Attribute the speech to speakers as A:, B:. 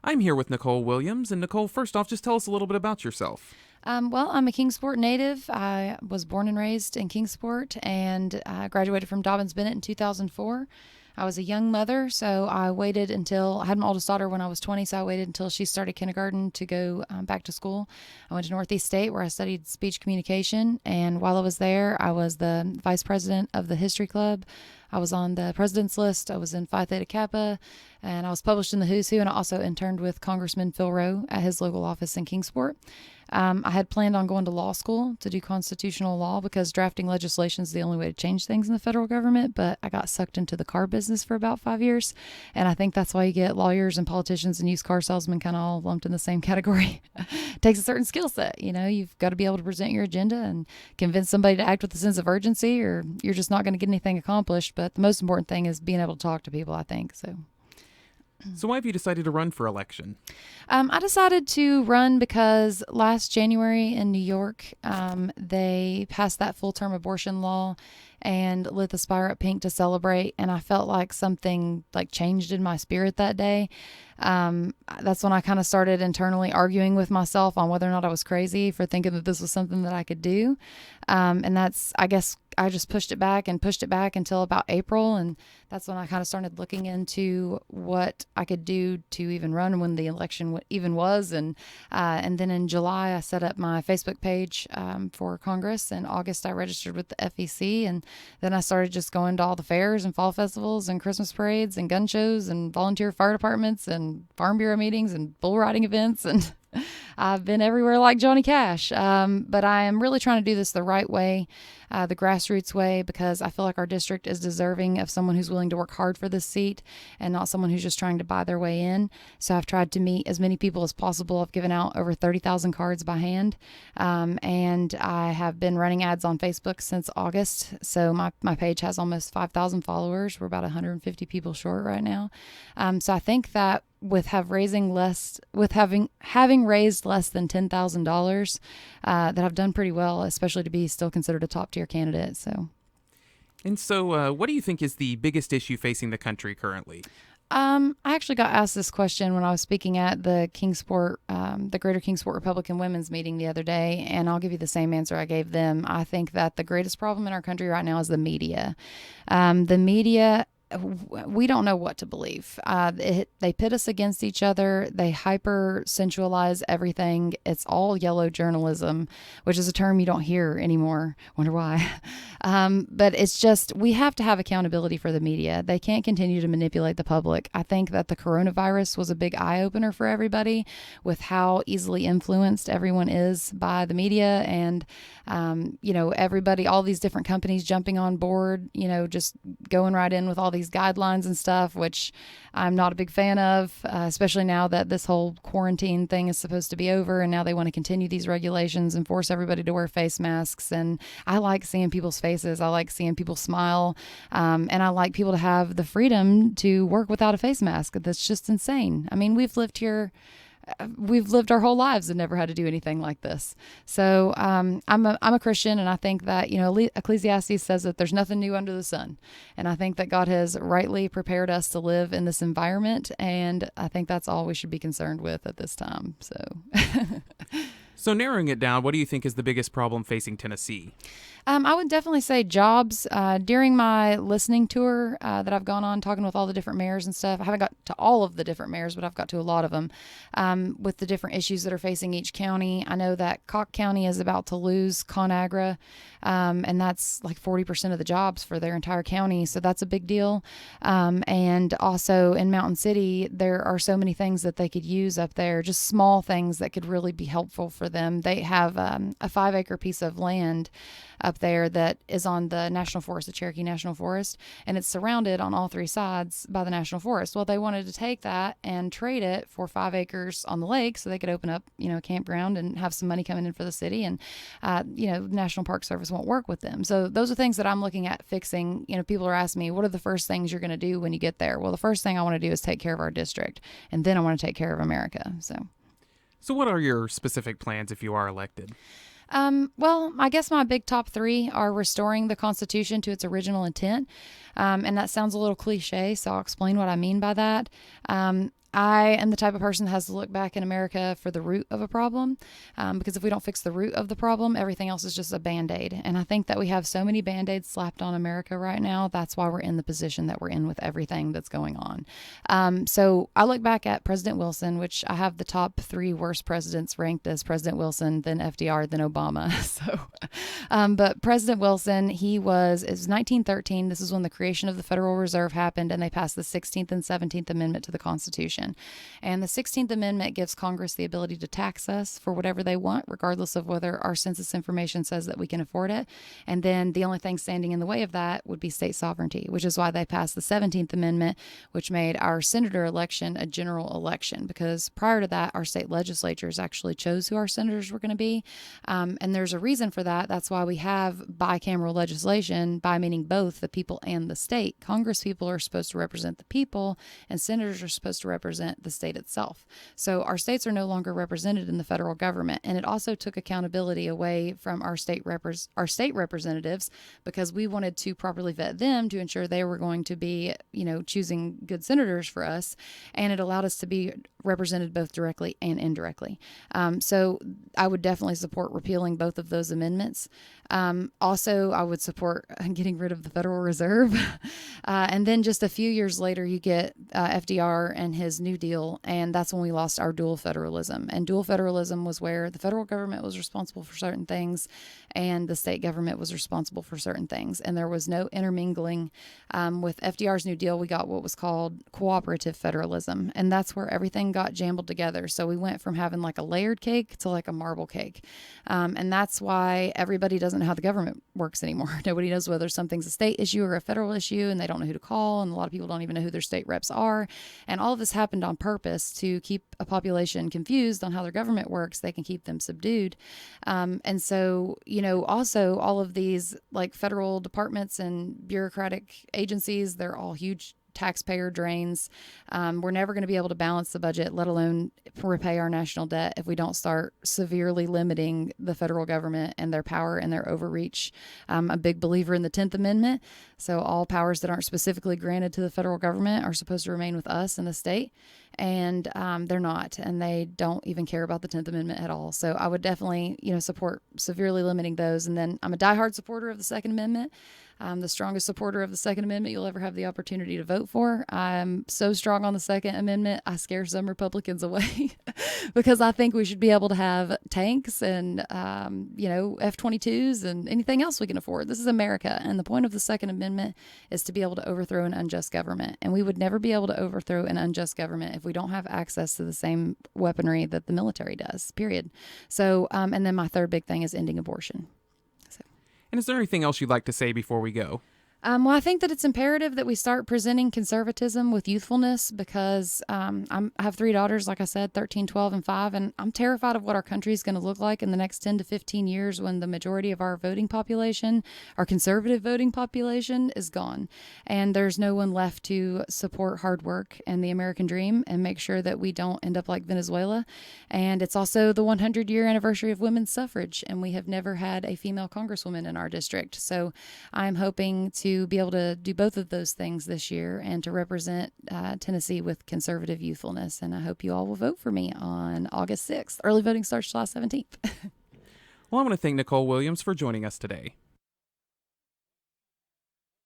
A: I'm here with Nichole Williams. And Nichole, first off, just tell us a little bit about yourself.
B: Well, I'm a Kingsport native. I was born and raised in Kingsport and graduated from Dobbins-Bennett in 2004. I was a young mother, so I waited until I had my oldest daughter when I was 20, so I waited until she started kindergarten to go back to school. I went to Northeast State where I studied speech communication, and while I was there, I was the vice president of the History Club. I was on the president's list. I was in Phi Theta Kappa, and I was published in the Who's Who, and I also interned with Congressman Phil Rowe at his local office in Kingsport. I had planned on going to law school to do constitutional law because drafting legislation is the only way to change things in the federal government, but I got sucked into the car business for about 5 years, and I think that's why you get lawyers and politicians and used car salesmen kind of all lumped in the same category. It takes a certain skill set. You've got to be able to present your agenda and convince somebody to act with a sense of urgency, or you're just not going to get anything accomplished. But the most important thing is being able to talk to people, I think.
A: So why have you decided to run for election?
B: I decided to run because last January in New York, they passed that full-term abortion law and lit the spire up pink to celebrate. And I felt like something changed in my spirit that day. That's when I kind of started internally arguing with myself on whether or not I was crazy for thinking that this was something that I could do. And I guess I just pushed it back until about April. And that's when I kind of started looking into what I could do to even run when the election even was. And then in July, I set up my Facebook page for Congress. In August, I registered with the FEC. And then I started just going to all the fairs and fall festivals and Christmas parades and gun shows and volunteer fire departments and Farm Bureau meetings and bull riding events. And I've been everywhere like Johnny Cash. But I am really trying to do this the right way, the grassroots way, because I feel like our district is deserving of someone who's willing to work hard for this seat and not someone who's just trying to buy their way in. So I've tried to meet as many people as possible. I've given out over 30,000 cards by hand. And I have been running ads on Facebook since August. So my page has almost 5,000 followers. We're about 150 people short right now. So I think that with having raised less than $10,000, that I've done pretty well, especially to be still considered a top tier candidate.
A: So what do you think is the biggest issue facing the country currently?
B: I actually got asked this question when I was speaking at the Greater Kingsport Republican Women's meeting the other day, and I'll give you the same answer I gave them. I think that the greatest problem in our country right now is the media. The media, we don't know what to believe. They pit us against each other. They hyper sensualize everything. It's all yellow journalism, which is a term you don't hear anymore. Wonder why. But it's just, we have to have accountability for the media. They can't continue to manipulate the public. I think that the coronavirus was a big eye opener for everybody with how easily influenced everyone is by the media, and everybody, all these different companies jumping on board, just going right in with all these guidelines and stuff, which I'm not a big fan of, especially now that this whole quarantine thing is supposed to be over, and now they want to continue these regulations and force everybody to wear face masks. And I like seeing people's faces. I like seeing people smile. And I like people to have the freedom to work without a face mask. That's just insane. I mean, we've lived our whole lives and never had to do anything like this. So I'm a Christian, and I think that Ecclesiastes says that there's nothing new under the sun, and I think that God has rightly prepared us to live in this environment, and I think that's all we should be concerned with at this time.
A: So narrowing it down, what do you think is the biggest problem facing Tennessee?
B: I would definitely say jobs. During my listening tour that I've gone on, talking with all the different mayors and stuff, I haven't got to all of the different mayors, but I've got to a lot of them with the different issues that are facing each county. I know that Cocke County is about to lose ConAgra, and that's like 40% of the jobs for their entire county, so that's a big deal. And also in Mountain City, there are so many things that they could use up there, just small things that could really be helpful for them. They have a 5-acre piece of land up there that is on the National Forest, the Cherokee National Forest, and it's surrounded on all 3 sides by the National Forest. Well, they wanted to take that and trade it for 5 acres on the lake so they could open up, a campground and have some money coming in for the city. And, National Park Service won't work with them. So those are things that I'm looking at fixing. People are asking me, what are the first things you're going to do when you get there? Well, the first thing I want to do is take care of our district, and then I want to take care of America.
A: So what are your specific plans if you are elected?
B: Well, I guess my big top 3 are restoring the Constitution to its original intent. And that sounds a little cliche, so I'll explain what I mean by that. I am the type of person that has to look back in America for the root of a problem, because if we don't fix the root of the problem, everything else is just a Band-Aid. And I think that we have so many Band-Aids slapped on America right now. That's why we're in the position that we're in with everything that's going on. So I look back at President Wilson, which I have the top 3 worst presidents ranked as President Wilson, then FDR, then Obama. But President Wilson, it was 1913. This is when the creation of the Federal Reserve happened, and they passed the 16th and 17th Amendment to the Constitution. And the 16th Amendment gives Congress the ability to tax us for whatever they want, regardless of whether our census information says that we can afford it. And then the only thing standing in the way of that would be state sovereignty, which is why they passed the 17th Amendment, which made our senator election a general election, because prior to that, our state legislatures actually chose who our senators were going to be. And there's a reason for that. That's why we have bicameral legislation, bi meaning both the people and the state. Congress people are supposed to represent the people, and senators are supposed to represent the state itself. So our states are no longer represented in the federal government, and it also took accountability away from our state representatives, because we wanted to properly vet them to ensure they were going to be, choosing good senators for us, and it allowed us to be represented both directly and indirectly. So I would definitely support repealing both of those amendments. Also, I would support getting rid of the Federal Reserve. And then just a few years later, you get FDR and his New Deal, and that's when we lost our dual federalism. And dual federalism was where the federal government was responsible for certain things and the state government was responsible for certain things. And there was no intermingling. With FDR's New Deal, we got what was called cooperative federalism, and that's where everything got jumbled together. So we went from having like a layered cake to like a marble cake. And that's why everybody doesn't know how the government works anymore. Nobody knows whether something's a state issue or a federal issue, and they don't know who to call. And a lot of people don't even know who their state reps are. And all of this happened on purpose to keep a population confused on how their government works. They can keep them subdued. And so, also all of these like federal departments and bureaucratic agencies, they're all huge taxpayer drains. We're never going to be able to balance the budget, let alone repay our national debt, if we don't start severely limiting the federal government and their power and their overreach. I'm a big believer in the 10th Amendment. So all powers that aren't specifically granted to the federal government are supposed to remain with us in the state. And they're not, and they don't even care about the 10th Amendment at all. So I would definitely, support severely limiting those. And then I'm a diehard supporter of the Second Amendment. I'm the strongest supporter of the Second Amendment you'll ever have the opportunity to vote for. I'm so strong on the Second Amendment, I scare some Republicans away because I think we should be able to have tanks and, F-22s and anything else we can afford. This is America, and the point of the Second Amendment is to be able to overthrow an unjust government. And we would never be able to overthrow an unjust government if we don't have access to the same weaponry that the military does, period. So, and then my third big thing is ending abortion.
A: And is there anything else you'd like to say before we go?
B: Well, I think that it's imperative that we start presenting conservatism with youthfulness, because I have 3 daughters, like I said, 13, 12, and 5, and I'm terrified of what our country is going to look like in the next 10 to 15 years when the majority of our voting population, our conservative voting population, is gone. And there's no one left to support hard work and the American dream and make sure that we don't end up like Venezuela. And it's also the 100-year anniversary of women's suffrage, and we have never had a female congresswoman in our district. So I'm hoping to be able to do both of those things this year and to represent Tennessee with conservative youthfulness. And I hope you all will vote for me on August 6th. Early voting starts July 17th.
A: Well, I want to thank Nichole Williams for joining us today.